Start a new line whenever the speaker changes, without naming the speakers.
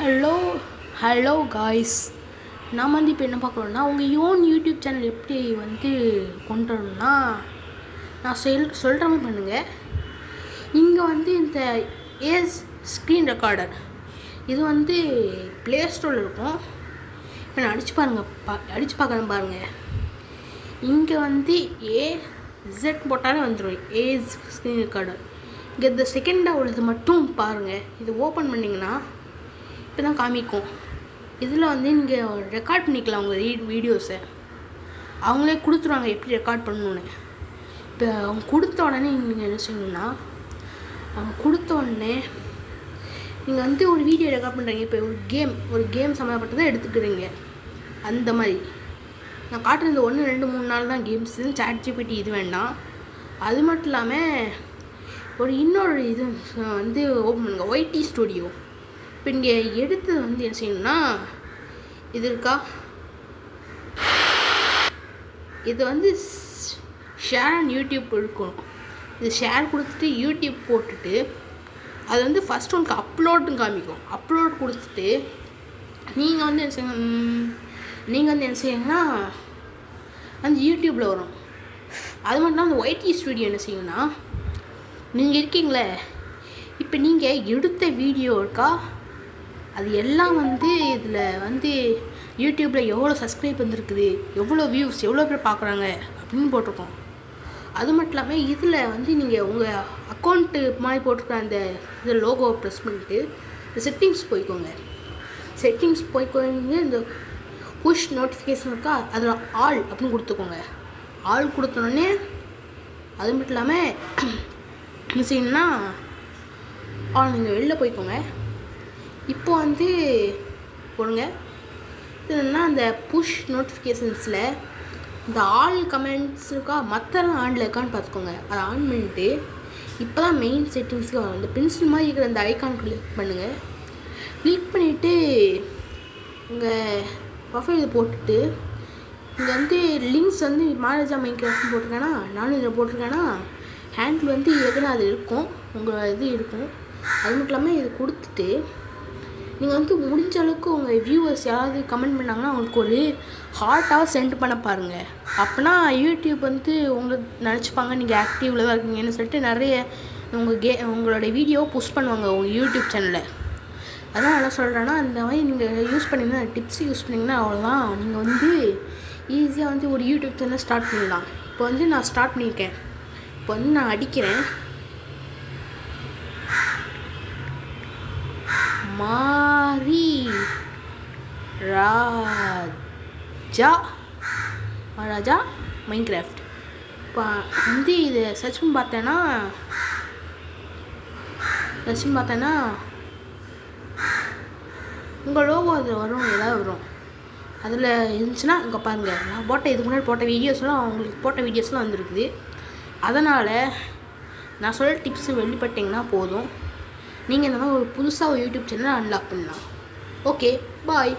Hello hello guys. நான் வந்து இப்போ என்ன பார்க்குறோன்னா, உங்கள் ஓன் யூடியூப் சேனல் எப்படி கொண்டு வரணும்னா, நான் சொல்கிற மாதிரி பண்ணுங்கள். இங்கே இந்த ஏஸ் ஸ்க்ரீன் ரெக்கார்டர் இது ப்ளே ஸ்டோரில் இருக்கும். இப்போ நான் அடித்து பார்க்குறேன் பாருங்கள். இங்கே ஏZ போட்டாலே வந்துடும், ஏஸ் ஸ்க்ரீன் ரெக்கார்டர். இங்கே இந்த செகண்டாக உள்ளது மட்டும் பாருங்கள். இது ஓப்பன் பண்ணிங்கன்னா இப்போ தான் காமிக்கும். இதில் நீங்கள் ரெக்கார்ட் பண்ணிக்கலாம் உங்கள் வீடியோஸை. அவங்களே கொடுத்துருவாங்க எப்படி ரெக்கார்ட் பண்ணணுன்னு. இப்போ அவங்க கொடுத்த உடனே நீங்கள் என்ன செய்யணுன்னா, அவங்க கொடுத்த உடனே நீங்கள் ஒரு வீடியோ ரெக்கார்ட் பண்ணுறீங்க. இப்போ ஒரு கேம் சம்மந்தப்பட்டதை எடுத்துக்கிறீங்க. அந்த மாதிரி நான் காட்டுறது 1, 2, 3 நாள் தான் கேம்ஸு. ChatGPT இது வேண்டாம். அது மட்டும் இல்லாமல் இன்னொரு இது ஓப்பன் பண்ணுங்கள், YT ஸ்டுடியோ. இப்போ இங்கே எடுத்தது என்ன செய்யணும்னா, இது இருக்கா, இது ஷேர் அண்ட் யூடியூப் இருக்கணும். இது ஷேர் கொடுத்துட்டு யூடியூப் போட்டுட்டு அது ஃபஸ்ட் ஒன்க்கு அப்லோடுன்னு காமிக்கும். அப்லோட் கொடுத்துட்டு நீங்கள் என்ன செய்யணும், என்ன செய்யணும்னா யூடியூப்பில் வரும். அது மட்டும் இல்லாமல் YT ஸ்டுடியோ என்ன செய்யணும்னா, நீங்கள் இருக்கீங்களே, இப்போ நீங்கள் எடுத்த வீடியோ இருக்கா, அது எல்லாம் இதில் யூடியூப்பில் எவ்வளோ சப்ஸ்கிரைப் வந்துருக்குது, எவ்வளோ வியூஸ், எவ்வளோ பேர் பார்க்குறாங்க அப்படின்னு போட்டிருக்கோம். அது மட்டும் இல்லாமல் இதில் நீங்கள் உங்கள் அக்கௌண்ட்டு மாதிரி போட்டிருக்க அந்த இது லோகோவை ப்ரெஸ் பண்ணிவிட்டு இந்த செட்டிங்ஸ் போய்க்கோங்க. இந்த புஷ் நோட்டிஃபிகேஷன் இருக்கா, அதில் ஆல் அப்படின்னு கொடுத்துக்கோங்க. ஆல் கொடுத்தோடனே அது மட்டும் இல்லாமல் என்ன செய்யணும்னா, நீங்கள் வெளில போய்க்கோங்க. இப்போ போடுங்க. என்னென்னா அந்த புஷ் நோட்டிஃபிகேஷன்ஸில் இந்த ஆல் கமெண்ட்ஸ் இருக்கா, மற்றெல்லாம் ஆனில் இருக்கான்னு பார்த்துக்கோங்க. அதை ஆன் பண்ணிவிட்டு இப்போ தான் மெயின் செட்டிங்ஸுக்கு வரும். இந்த பென்சில் மாதிரி இருக்கிற அந்த ஐக்கான் கிளிக் பண்ணுங்கள். கிளிக் பண்ணிவிட்டு உங்கள் ப்ரொஃபைல் போட்டுட்டு இங்கே லிங்க்ஸ் மேனேஜா மைன்கிராஃப்ட்னு போட்டிருக்கேன்னா, நானும் இதில் போட்டிருக்கேன்னா, ஹேண்டில் ஏற்கனவே அது இருக்கும், உங்கள் இது இருக்கும். அது மட்டும் இல்லாமல் இது கொடுத்துட்டு நீங்கள் முடிஞ்ச அளவுக்கு உங்கள் வியூவர்ஸ் யாராவது கமெண்ட் பண்ணாங்கன்னா அவங்களுக்கு ஒரு ஹார்ட்டாக சென்ட் பண்ண பாருங்கள். அப்போனா யூடியூப் உங்களை நினச்சிப்பாங்க நீங்கள் ஆக்டிவில் தான் இருக்கீங்கன்னு சொல்லிட்டு நிறைய உங்களோட வீடியோ புஷ் பண்ணுவாங்க உங்கள் யூடியூப் சேனலில். அதான் என்ன சொல்கிறேன்னா, அந்த மாதிரி நீங்கள் யூஸ் பண்ணிங்கன்னா, டிப்ஸ் யூஸ் பண்ணிங்கன்னா அவ்வளோதான். நீங்கள் ஈஸியாக ஒரு யூடியூப் சேனல் ஸ்டார்ட் பண்ணலாம். இப்போ நான் ஸ்டார்ட் பண்ணியிருக்கேன். இப்போ நான் அடிக்கிறேன், மாரி ராஜா மைன்கிராஃப்ட். இப்போ இதை சர்ச் பண்ணி பார்த்தேன்னா உங்கள் லோகோ அது வரும், ஏதாவது வரும். அதில் இருந்துச்சுன்னா இங்கே பாருங்கள், நான் இதுக்கு முன்னாடி போட்ட வீடியோஸ்லாம் உங்களுக்கு போட்ட வீடியோஸ்லாம் வந்துருக்குது. அதனால் நான் சொல்ல டிப்ஸு வெளிப்பட்டிங்கன்னா போதும், நீங்கள் இந்த மாதிரி புதுசாக ஒரு யூடியூப் சேனலை அன்லாக் பண்ணலாம். ஓகே, பாய்.